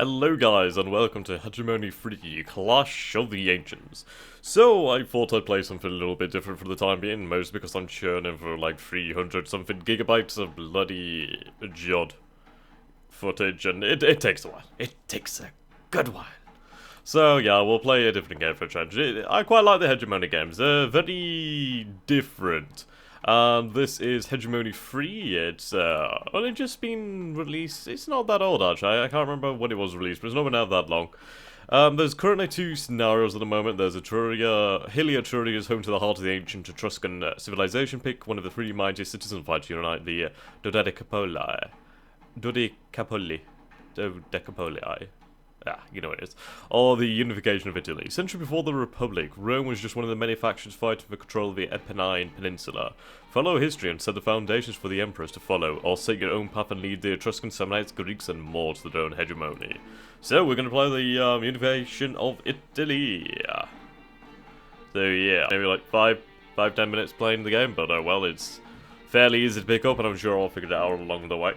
Hello guys and welcome to Hegemony 3 Clash of the Ancients. So I thought I'd play something a little bit different for the time being, mostly because I'm churning for like 300 something gigabytes of bloody JOD footage and it takes a while. It takes a good while. So yeah, we'll play a different game for a change. I quite like the Hegemony games, they're very different. This is Hegemony 3, it's only just been released, it's not that old actually, I can't remember when it was released, but it's not been out that long. There's currently two scenarios at the moment. There's Etruria. Etruria is home to the heart of the ancient Etruscan civilization. Pick one of the three mightiest cities and fight to unite the Dodecapoli. Yeah, you know what it is. Or the unification of Italy. Century before the Republic, Rome was just one of the many factions fighting for control of the Apennine Peninsula. Follow history and set the foundations for the emperors to follow, or set your own path and lead the Etruscan, Samnites, Greeks, and more to their own hegemony. So we're going to play the unification of Italy. So yeah, maybe like 5-10 minutes playing the game, but oh well, it's fairly easy to pick up, and I'm sure I'll figure it out along the way.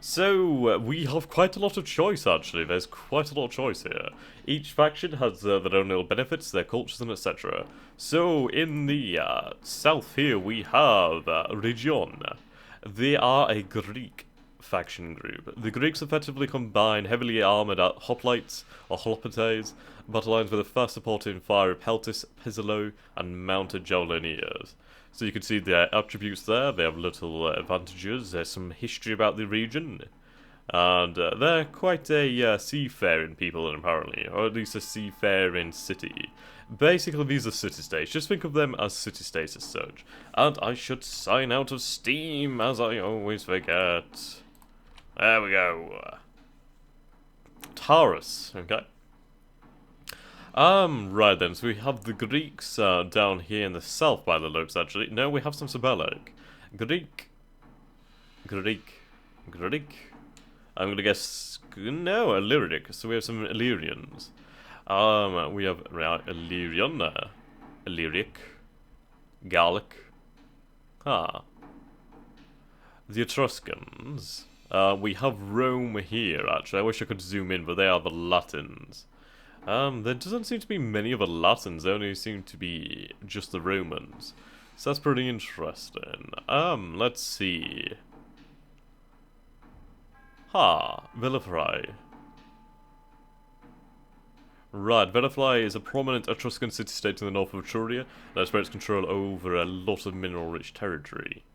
So, we have quite a lot of choice actually, there's quite a lot of choice here. Each faction has their own little benefits, their cultures and etc. So, in the south here we have Rhegion. They are a Greek faction group. The Greeks effectively combine heavily armoured hoplites, or holopotes, battle lines with a fast supporting fire of Peltis, Pizzolo, and mounted javeliniers. So you can see their attributes there, they have little advantages, there's some history about the region, and they're quite a seafaring people apparently, or at least a seafaring city. Basically these are city-states, just think of them as city-states as such. And I should sign out of Steam, as I always forget. There we go. Taurus, okay. Right then, so we have the Greeks down here in the south by the looks, actually. No, we have some Sabellic. Greek. I'm gonna guess, no, Illyric, so we have some Illyrians. We have, right, Illyrian, Illyric, Gallic. The Etruscans. We have Rome here, actually. I wish I could zoom in, but they are the Latins. There doesn't seem to be many of the Latins, there only seem to be just the Romans. So that's pretty interesting. Let's see. Villafry. Right, Villafry is a prominent Etruscan city-state in the north of Etruria that spreads control over a lot of mineral-rich territory.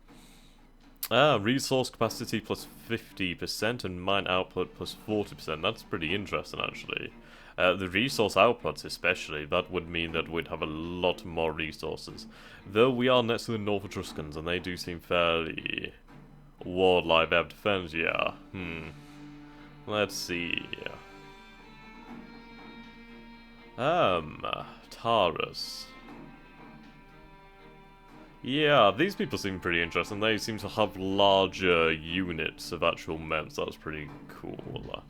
Resource capacity plus 50% and mine output plus 40%. That's pretty interesting, actually. The resource outputs especially, that would mean that we'd have a lot more resources. Though we are next to the North Etruscans, and they do seem fairly warlike. They have defense, yeah. Let's see. Taurus. Yeah, these people seem pretty interesting. They seem to have larger units of actual men, so that's pretty cool.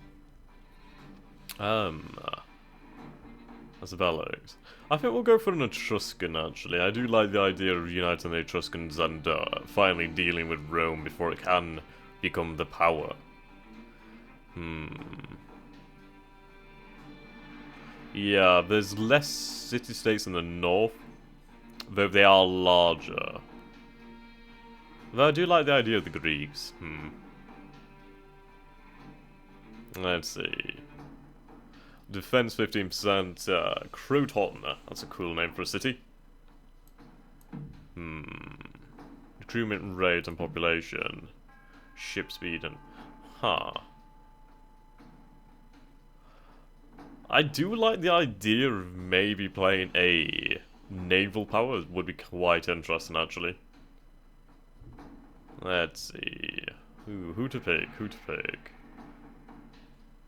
That's about it. I think we'll go for an Etruscan, actually. I do like the idea of uniting the Etruscans and finally dealing with Rome before it can become the power. Yeah, there's less city-states in the north, though they are larger. Though I do like the idea of the Greeks. Let's see. Defense 15%, Croton. That's a cool name for a city. Recruitment rate and population. Ship speed and... I do like the idea of maybe playing a naval power. It would be quite interesting, actually. Let's see. Who to pick?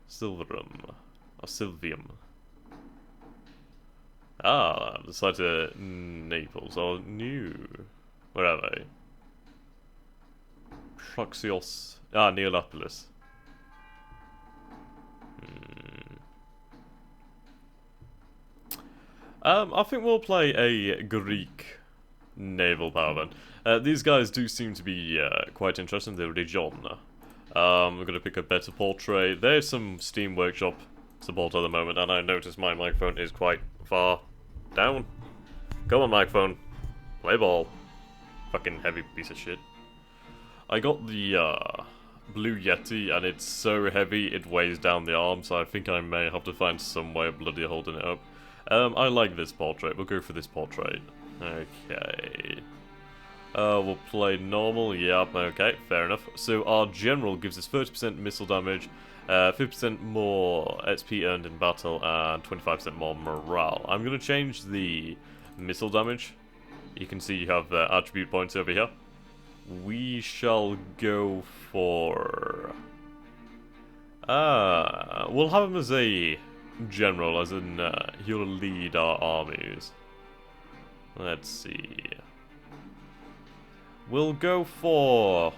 Silverum. Or Silvium. I've decided Naples or New. Where are they? Proxios. Neolopolis. I think we'll play a Greek naval power then. These guys do seem to be quite interesting. The Rhegion. We're gonna pick a better portrait. There's some Steam Workshop support at the moment, and I noticed my microphone is quite far down. Go on, microphone. Play ball. Fucking heavy piece of shit. I got the Blue Yeti, and it's so heavy it weighs down the arm, so I think I may have to find some way of bloody holding it up. I like this portrait. We'll go for this portrait. Okay. We'll play normal. Yep, okay, fair enough. So our general gives us 30% missile damage, 50% more XP earned in battle, and 25% more morale. I'm going to change the missile damage. You can see you have attribute points over here. We shall go for... we'll have him as a general, as in he'll lead our armies. Let's see. We'll go for...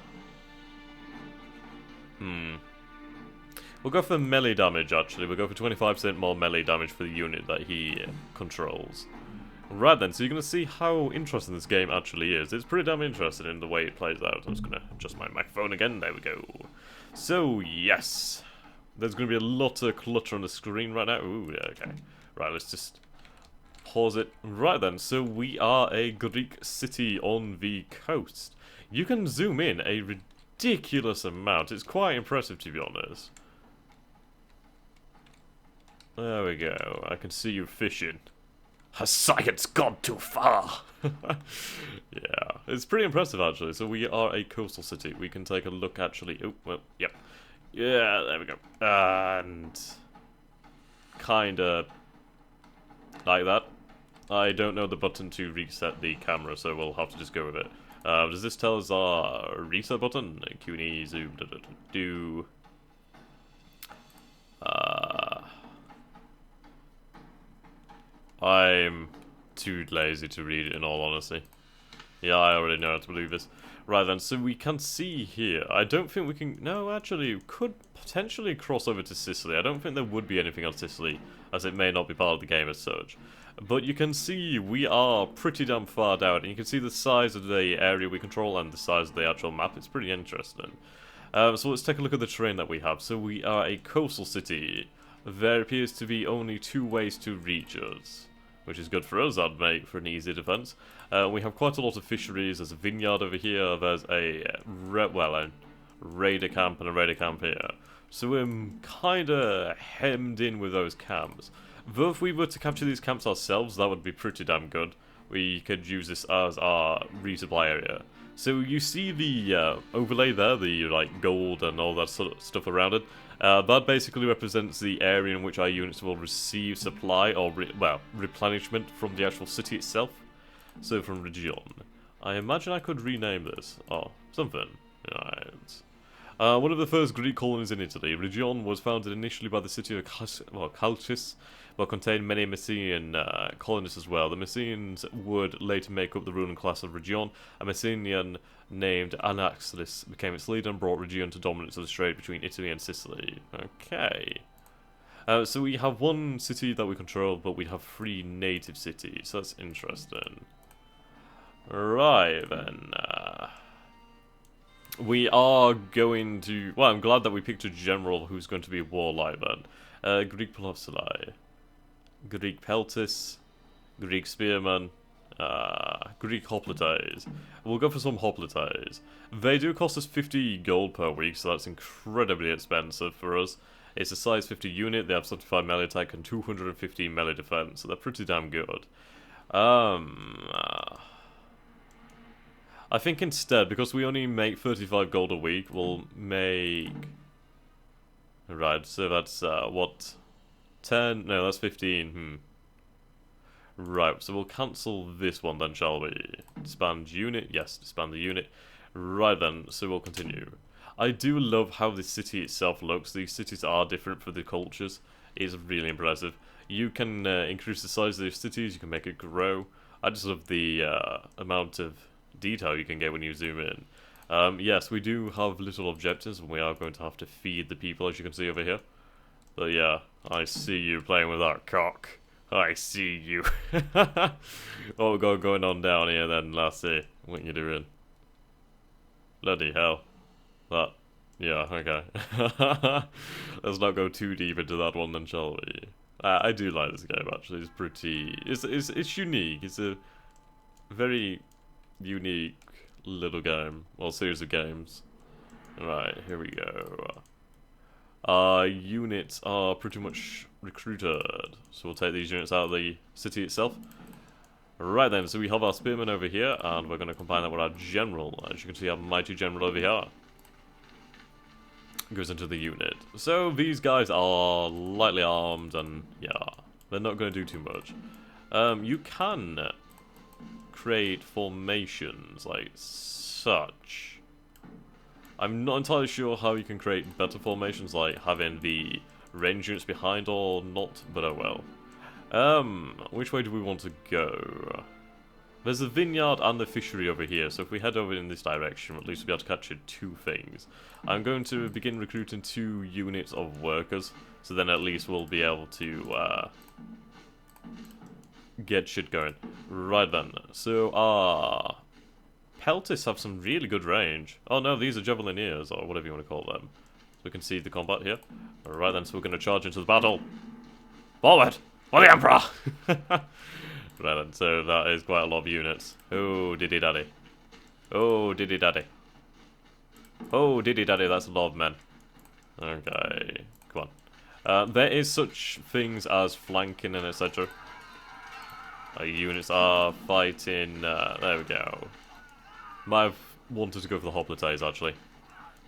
We'll go for melee damage, actually. We'll go for 25% more melee damage for the unit that he controls. Right then, so you're going to see how interesting this game actually is. It's pretty damn interesting in the way it plays out. I'm just going to adjust my microphone again. There we go. So, yes. There's going to be a lot of clutter on the screen right now. Ooh, yeah, okay. Right, let's just pause it. Right then, so we are a Greek city on the coast. You can zoom in a ridiculous amount. It's quite impressive, to be honest. There we go. I can see you fishing. Has science gone too far? Yeah, it's pretty impressive actually. So we are a coastal city. We can take a look actually. Oh, well, yep. Yeah, there we go. And kinda like that. I don't know the button to reset the camera, so we'll have to just go with it. Does this tell us our reset button? Q&E, zoom, do. I'm too lazy to read it in all honesty. Yeah, I already know how to believe this. Right then, so we can see here. I don't think we can... No, actually, we could potentially cross over to Sicily. I don't think there would be anything on Sicily, as it may not be part of the game as such. But you can see we are pretty damn far down, and you can see the size of the area we control and the size of the actual map. It's pretty interesting. So let's take a look at the terrain that we have. So we are a coastal city. There appears to be only 2 ways to reach us, which is good for us, I'd make, for an easy defense. We have quite a lot of fisheries. There's a vineyard over here. There's a raider camp and a raider camp here. So we're kind of hemmed in with those camps. Though if we were to capture these camps ourselves, that would be pretty damn good. We could use this as our resupply area. So you see the overlay there, the like gold and all that sort of stuff around it. That basically represents the area in which our units will receive supply or replenishment from the actual city itself. So from Rhegion. I imagine I could rename this. Oh, something. Right. One of the first Greek colonies in Italy, Rhegion was founded initially by the city of Chalcis, but contained many Messenian colonists as well. The Messenians would later make up the ruling class of Rhegion. A Messenian named Anaxilis became its leader and brought Rhegion to dominance of the strait between Italy and Sicily. Okay. So we have 1 city that we control, but we have 3 native cities. So that's interesting. Right, then. We are going to... Well, I'm glad that we picked a general who's going to be warlike then. Greek Pelopsili, Greek Peltis, Greek Spearman, Greek Hoplites. We'll go for some Hoplites. They do cost us 50 gold per week, so that's incredibly expensive for us. It's a size 50 unit, they have 75 melee attack and 250 melee defense, so they're pretty damn good. I think instead, because we only make 35 gold a week, we'll make... Right, so that's, what? 10? No, that's 15. Right, so we'll cancel this one then, shall we? Disband unit? Yes, disband the unit. Right then, so we'll continue. I do love how the city itself looks. These cities are different for the cultures. It's really impressive. You can increase the size of your cities, you can make it grow. I just love the amount of detail you can get when you zoom in. Yes, we do have little objectives, and we are going to have to feed the people, as you can see over here. But yeah, I see you playing with that cock. I see you. What we got going on down here then, lassie? What you doing? Bloody hell. That Yeah, okay. Let's not go too deep into that one then, shall we? I do like this game, actually. It's pretty... It's unique. It's a very unique little game. Well, series of games. Right, here we go. Our units are pretty much recruited. So we'll take these units out of the city itself. Right then, so we have our spearmen over here, and we're going to combine that with our general. As you can see, our mighty general over here goes into the unit. So these guys are lightly armed, and yeah, they're not going to do too much. You can create formations like such. I'm not entirely sure how you can create better formations, like having the range units behind or not, but oh well. Which way do we want to go? There's a vineyard and the fishery over here, so if we head over in this direction, at least we'll be able to capture two things. I'm going to begin recruiting 2 units of workers, so then at least we'll be able to get shit going. Right then, so peltists have some really good range. Oh no, these are javelineers, or whatever you want to call them. So we can see the combat here. Right then, so we're going to charge into the battle. Forward! For the Emperor! Right then, so that is quite a lot of units. Oh, diddy daddy. Oh, diddy daddy. Oh, diddy daddy, that's a lot of men. Okay, come on. There is such things as flanking and etc. Our units are fighting, there we go. Might have wanted to go for the hoplites actually.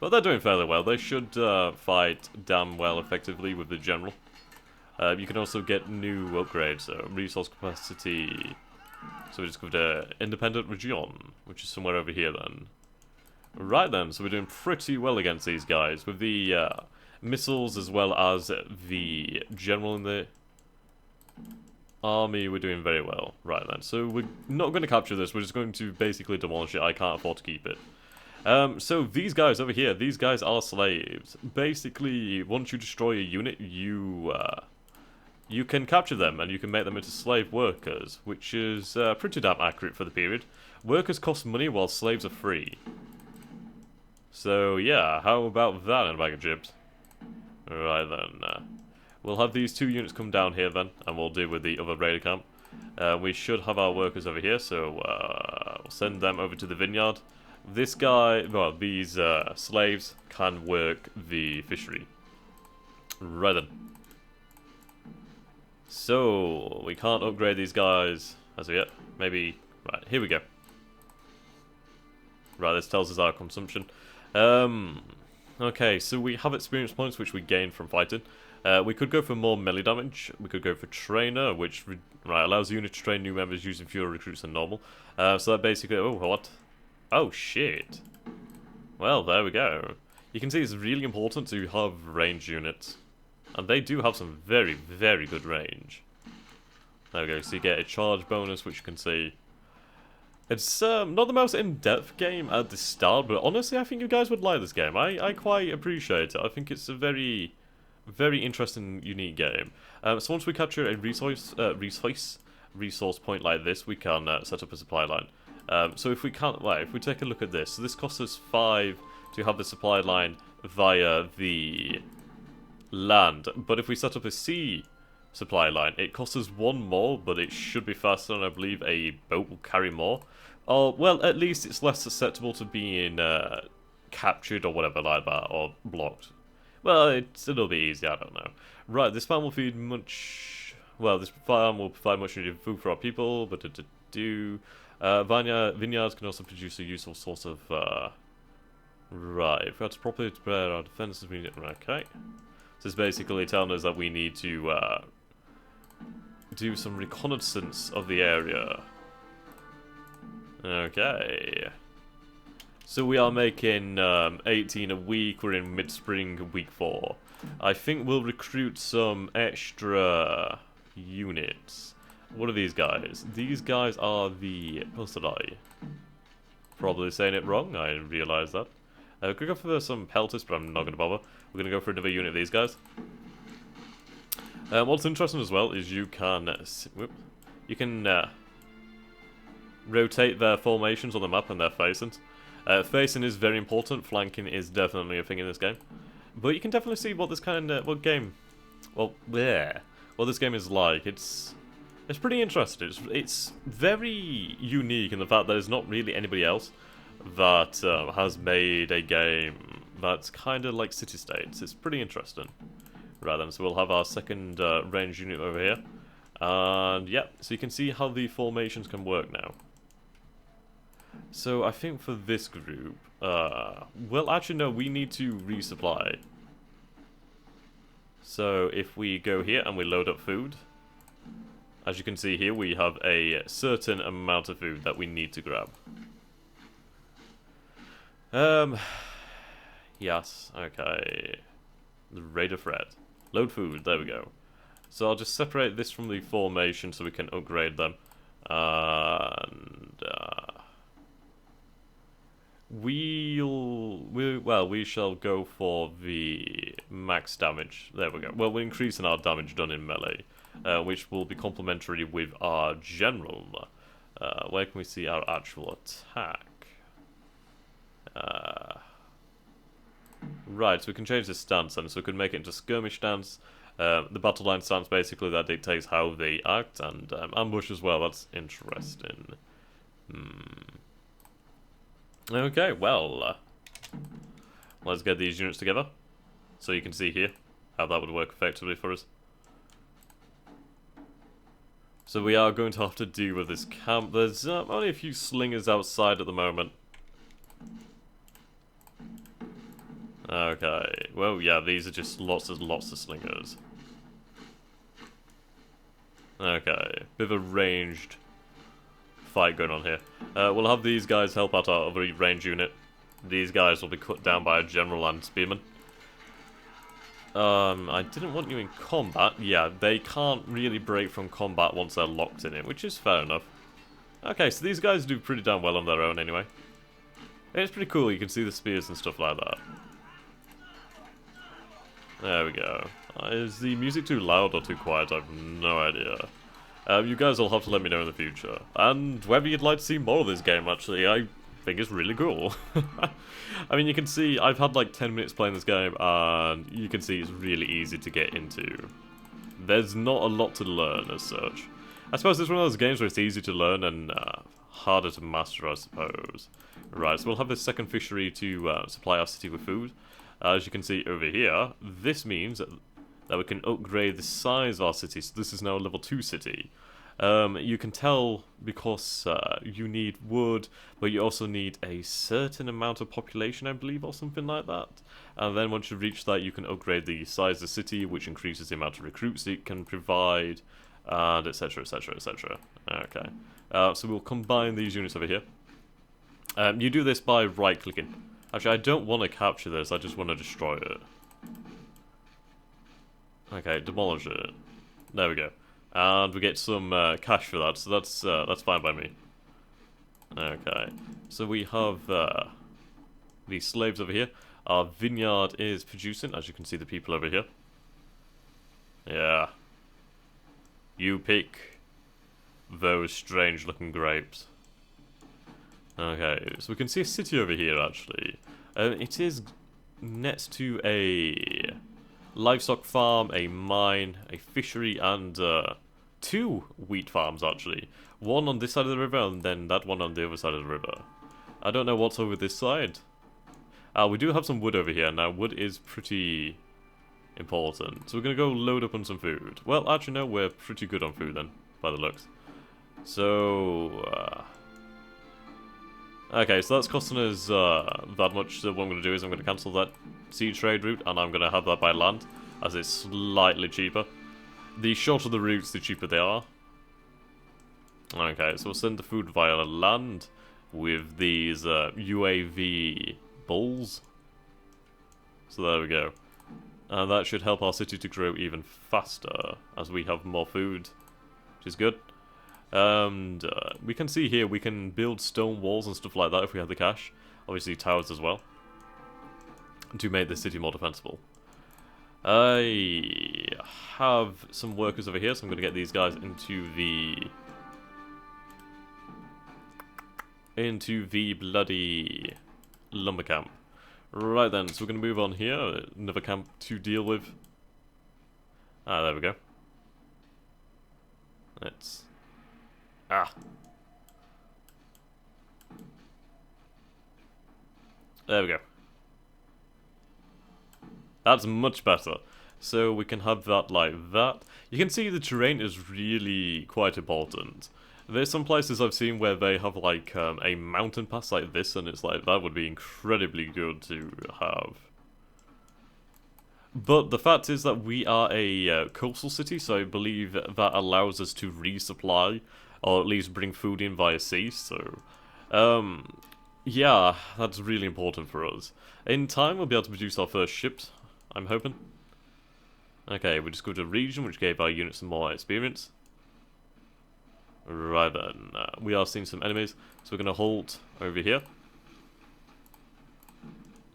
But they're doing fairly well. They should fight damn well effectively with the general. You can also get new upgrades, so resource capacity. So we discovered independent Rhegion, which is somewhere over here then. Right then, so we're doing pretty well against these guys with the missiles as well as the general in the army. We're doing very well. Right then, so we're not going to capture this. We're just going to basically demolish it. I can't afford to keep it. So these guys over here, these guys are slaves. Basically, once you destroy a unit, you can capture them and you can make them into slave workers, which is pretty damn accurate for the period. Workers cost money while slaves are free. So yeah, how about that in a bag of chips? Right then, we'll have these 2 units come down here then, and we'll deal with the other raider camp. We should have our workers over here, so we'll send them over to the vineyard. This guy, well, these slaves can work the fishery. Right then. So, we can't upgrade these guys as of yet. Maybe, right, here we go. Right, this tells us our consumption. Okay, so we have experience points which we gain from fighting. We could go for more melee damage. We could go for trainer, which allows the unit to train new members using fewer recruits than normal. So that basically, oh, what? Oh, shit. Well, there we go. You can see it's really important to have range units. And they do have some very, very good range. There we go, so you get a charge bonus, which you can see. It's not the most in-depth game at the start, but honestly, I think you guys would like this game. I quite appreciate it. I think it's a very, very interesting, unique game. So once we capture a resource point like this, we can set up a supply line. So if we can't, if we take a look at this, so this costs us 5 to have the supply line via the land, but if we set up a sea supply line, it costs us 1 more, but it should be faster, and I believe a boat will carry more. Or, well, at least it's less susceptible to being captured or whatever like that, or blocked. Well, it'll be easy, I don't know. Right, this farm will feed much... Well, this farm will provide much needed food for our people, but vineyards can also produce a useful source of... Right, if we have to properly prepare our defenses, we need... Okay. So it's basically telling us that we need to do some reconnaissance of the area. Okay. So we are making 18 a week. We're in mid-spring, week 4. I think we'll recruit some extra units. What are these guys? These guys are the Pulsadai. Probably saying it wrong, I realise that. We could go for some peltists, but I'm not going to bother. We're going to go for another unit of these guys. What's interesting as well is you can rotate their formations on the map and their facings. Facing is very important, flanking is definitely a thing in this game. But you can definitely see what this kind of, what this game is like. It's pretty interesting. It's very unique in the fact that there's not really anybody else that has made a game that's kind of like city-states. It's pretty interesting. Right then, so we'll have our second range unit over here. And yeah, so you can see how the formations can work now. So I think for this group, well actually no, we need to resupply. So if we go here and we load up food, as you can see here we have a certain amount of food that we need to grab. Yes, okay. The Raider threat. Load food, there we go. So I'll just separate this from the formation so we can upgrade them. And we shall go for the max damage. There we go. Well, we're increasing our damage done in melee, which will be complementary with our general. Where can we see our actual attack? Right, so we can change the stance then, so we can make it into skirmish stance. The battle line stance, basically, that dictates how they act, and ambush as well. That's interesting. Okay, well, let's get these units together, so you can see here how that would work effectively for us. So we are going to have to deal with this camp. There's only a few slingers outside at the moment. Okay, well yeah, these are just lots of slingers. Okay, bit of a ranged fight going on here. We'll have these guys help out our other range unit. These guys will be cut down by a general and spearman. I didn't want you in combat. Yeah, they can't really break from combat once they're locked in it, which is fair enough. Okay, so these guys do pretty damn well on their own anyway. It's pretty cool, you can see the spears and stuff like that. There we go. Is the music too loud or too quiet? I have no idea. You guys will have to let me know in the future. And whether you'd like to see more of this game, actually, I think it's really cool. I mean, you can see, I've had like 10 minutes playing this game, and you can see it's really easy to get into. There's not a lot to learn, as such. I suppose it's one of those games where it's easy to learn and harder to master, I suppose. Right, so we'll have this second fishery to supply our city with food. As you can see over here, this means that we can upgrade the size of our city. So this is now a level 2 city. You can tell because you need wood, but you also need a certain amount of population, I believe, or something like that. And then once you reach that, you can upgrade the size of the city, which increases the amount of recruits it can provide, and etc, etc, etc. Okay. So we'll combine these units over here. You do this by right-clicking. Actually, I don't want to capture this, I just want to destroy it. Okay, demolish it. There we go. And we get some cash for that, so that's fine by me. Okay, so we have these slaves over here. Our vineyard is producing, as you can see the people over here. Yeah. You pick those strange looking grapes. Okay, so we can see a city over here, actually. It is next to a livestock farm, a mine, a fishery, and 2 wheat farms, actually. One on this side of the river, and then that one on the other side of the river. I don't know what's over this side. We do have some wood over here. Now, wood is pretty important. So we're going to go load up on some food. Well, actually, no, we're pretty good on food, then, by the looks. So, okay, so that's costing us that much, so what I'm going to do is I'm going to cancel that sea trade route, and I'm going to have that by land, as it's slightly cheaper. The shorter the routes, the cheaper they are. Okay, so we'll send the food via land with these UAV bulls. So there we go. And that should help our city to grow even faster, as we have more food, which is good. And we can see here we can build stone walls and stuff like that if we have the cash. Obviously towers as well, to make the city more defensible. I have some workers over here, so I'm going to get these guys into the bloody lumber camp. Right then, so we're going to move on here. Another camp to deal with. Ah, there we go. Let's... Ah. There we go. That's much better. So we can have that like that. You can see the terrain is really quite important. There's some places I've seen where they have like a mountain pass like this, and it's like, that would be incredibly good to have. But the fact is that we are a coastal city, so I believe that allows us to resupply, or at least bring food in via sea, so... yeah, that's really important for us. In time, we'll be able to produce our first ships, I'm hoping. Okay, we just go to Rhegion, which gave our units some more experience. Right then, we are seeing some enemies, so we're going to halt over here.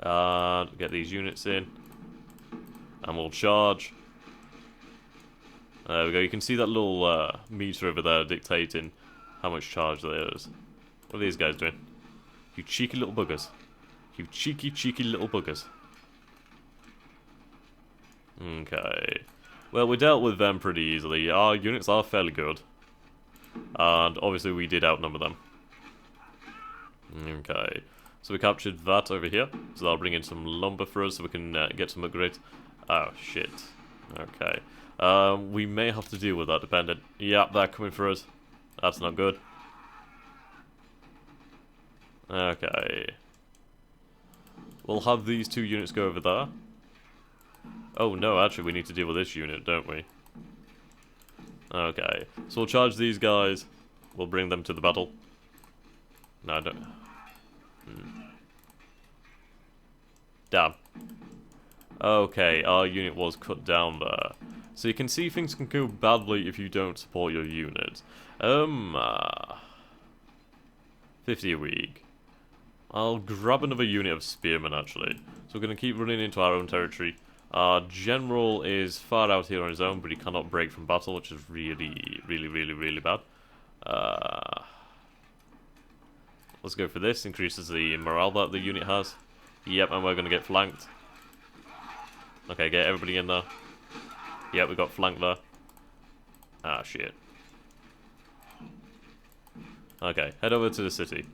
And get these units in. And we'll charge. There we go, you can see that little meter over there dictating how much charge there is. What are these guys doing? You cheeky little buggers. You cheeky, cheeky little buggers. Okay. Well, we dealt with them pretty easily. Our units are fairly good. And obviously we did outnumber them. Okay. So we captured that over here. So that'll bring in some lumber for us so we can get some upgrades. Oh, shit. Okay. We may have to deal with that dependent. Yeah, they're coming for us. That's not good. Okay. We'll have these two units go over there. Oh no, actually we need to deal with this unit, don't we? Okay. So we'll charge these guys. We'll bring them to the battle. No, I don't... Damn. Okay, our unit was cut down there. So you can see things can go badly if you don't support your unit. 50 a week. I'll grab another unit of spearmen, actually. So we're going to keep running into our own territory. Our general is far out here on his own, but he cannot break from battle, which is really, really, really, really bad. Let's go for this. Increases the morale that the unit has. Yep, and we're going to get flanked. Okay, get everybody in there. Yep, we got flanked there. Ah, shit. Okay, head over to the city.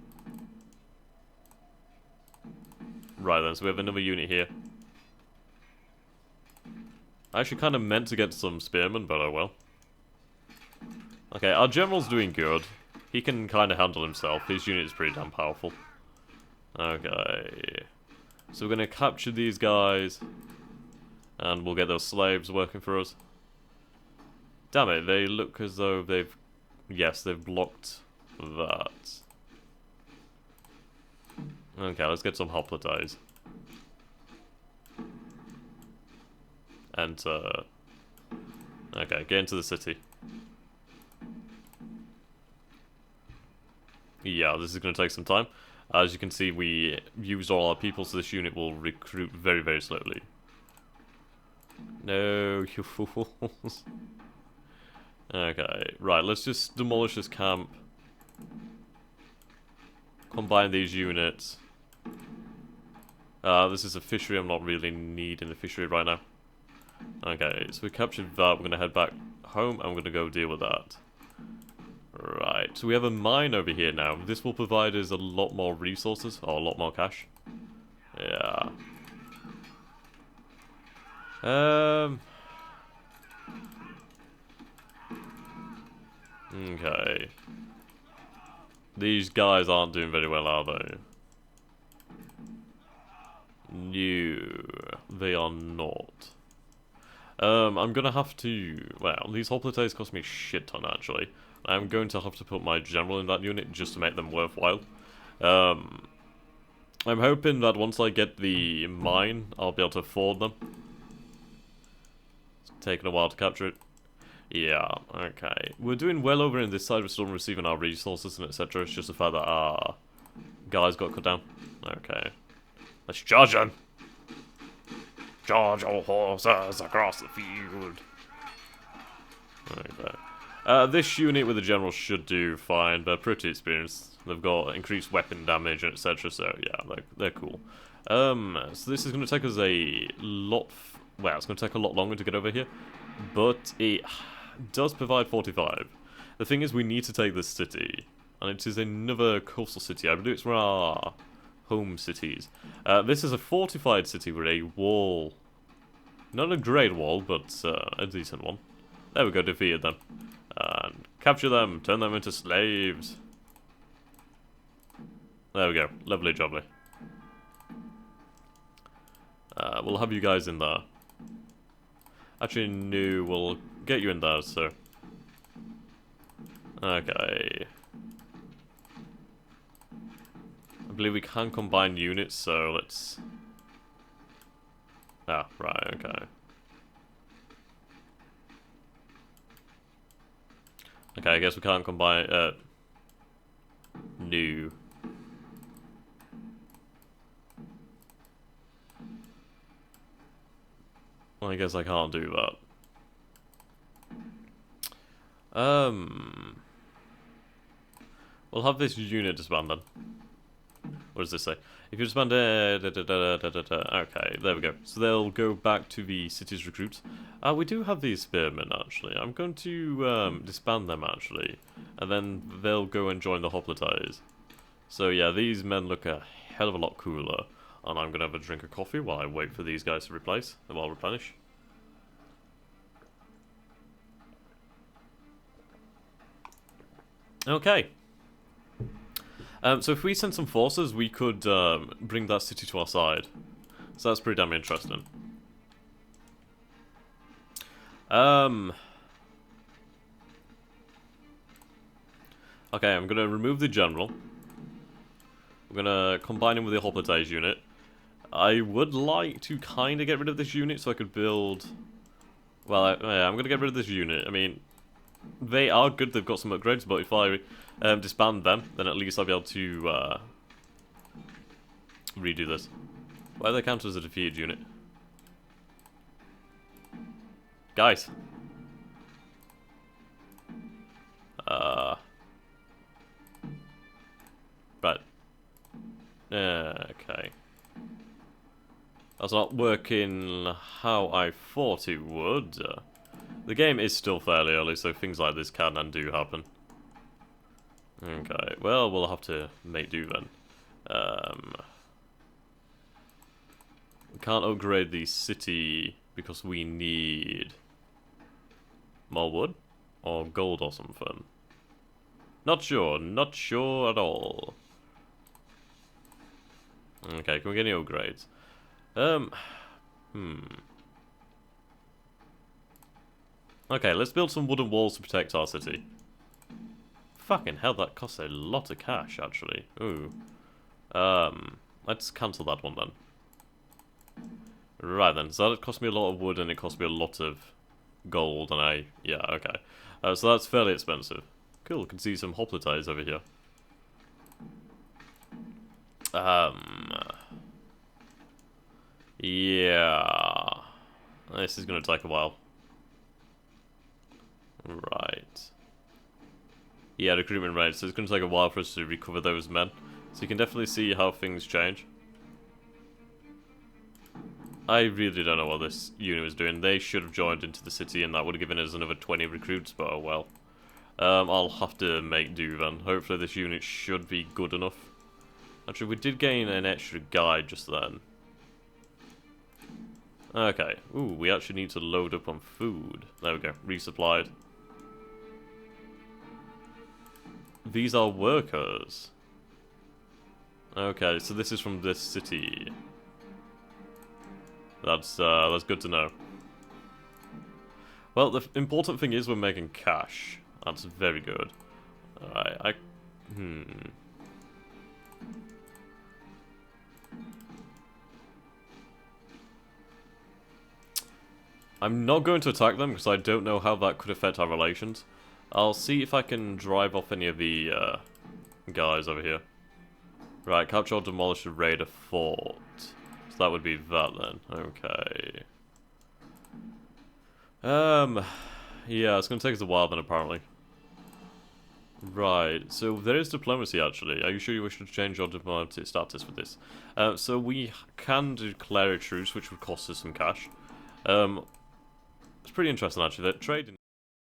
Right then, so we have another unit here. I actually kind of meant to get some spearmen, but oh well. Okay, our general's doing good. He can kind of handle himself. His unit is pretty damn powerful. Okay. So we're going to capture these guys. And we'll get those slaves working for us. Damn it, they look as though they've... Yes, they've blocked that. Okay, let's get some hoplites. Enter. Okay, get into the city. Yeah, this is going to take some time. As you can see, we used all our people, so this unit will recruit very, very slowly. No, you fools. Okay, right, let's just demolish this camp. Combine these units. This is a fishery, I'm not really needing a fishery right now. Okay, so we captured that, we're going to head back home, and we're going to go deal with that. Right, so we have a mine over here now. This will provide us a lot more resources, or a lot more cash. Yeah. Okay. These guys aren't doing very well, are they? No, they are not. I'm gonna have to... Well, these hoplites cost me a shit ton, actually. I'm going to have to put my general in that unit just to make them worthwhile. I'm hoping that once I get the mine, I'll be able to afford them. It's taken a while to capture it. Yeah, okay. We're doing well over in this side, we're still receiving our resources and etc. It's just the fact that our guys got cut down. Okay. Let's charge them! Charge your horses across the field! Okay. This unit with the general should do fine. They're pretty experienced. They've got increased weapon damage and etc. So yeah, they're cool. So this is going to take us a lot. Well, it's going to take a lot longer to get over here, but it does provide 45. The thing is, we need to take this city, and it is another coastal city. I believe it's one of our home cities. This is a fortified city with a wall. Not a great wall, but a decent one. There we go, defeated them. And capture them, turn them into slaves. There we go, lovely jubbly. We'll have you guys in there. Actually, no, we'll get you in there, so... Okay. I believe we can combine units, so let's... Ah, right, okay. Okay, I guess we can't combine, no. Well, I guess I can't do that. We'll have this unit disband then. What does this say? If you disband okay, there we go. So they'll go back to the city's recruits. We do have these spearmen, actually. I'm going to disband them, actually. And then they'll go and join the hoplites. So yeah, these men look a hell of a lot cooler. And I'm going to have a drink of coffee while I wait for these guys to replenish. Okay. So if we send some forces, we could bring that city to our side. So that's pretty damn interesting. Okay, I'm going to remove the general. We're going to combine him with the hoplites unit. I would like to kind of get rid of this unit so I could build... Well, yeah, I'm going to get rid of this unit. I mean, they are good, they've got some upgrades, but if I disband them, then at least I'll be able to redo this. Why do they count as a defeated unit? Guys! Right. Okay. That's not working how I thought it would. The game is still fairly early, so things like this can and do happen. Okay, well, we'll have to make do then. We can't upgrade the city because we need more wood or gold or something. Not sure at all. Okay, can we get any upgrades? Okay, let's build some wooden walls to protect our city. Fucking hell, that costs a lot of cash, actually. Ooh. Let's cancel that one then. Right then, so that cost me a lot of wood and it cost me a lot of gold and yeah, okay. So that's fairly expensive. Cool, can see some hoplites over here. Yeah. This is gonna take a while. Right. Yeah, recruitment rate, so it's gonna take a while for us to recover those men. So you can definitely see how things change. I really don't know what this unit was doing. They should have joined into the city and that would have given us another 20 recruits, but oh well. I'll have to make do then. Hopefully this unit should be good enough. Actually, we did gain an extra guide just then. Okay. Ooh, we actually need to load up on food. There we go. Resupplied. These are workers. Okay, so this is from this city. That's good to know. Well, the important thing is we're making cash. That's very good. Alright, I'm not going to attack them because I don't know how that could affect our relations. I'll see if I can drive off any of the guys over here. Right, capture or demolish a raider fort. So that would be that then. Okay. Yeah, it's going to take us a while then apparently. Right, so there is diplomacy actually. Are you sure you wish to change your diplomatic status for this? So we can declare a truce, which would cost us some cash. It's pretty interesting actually, that trading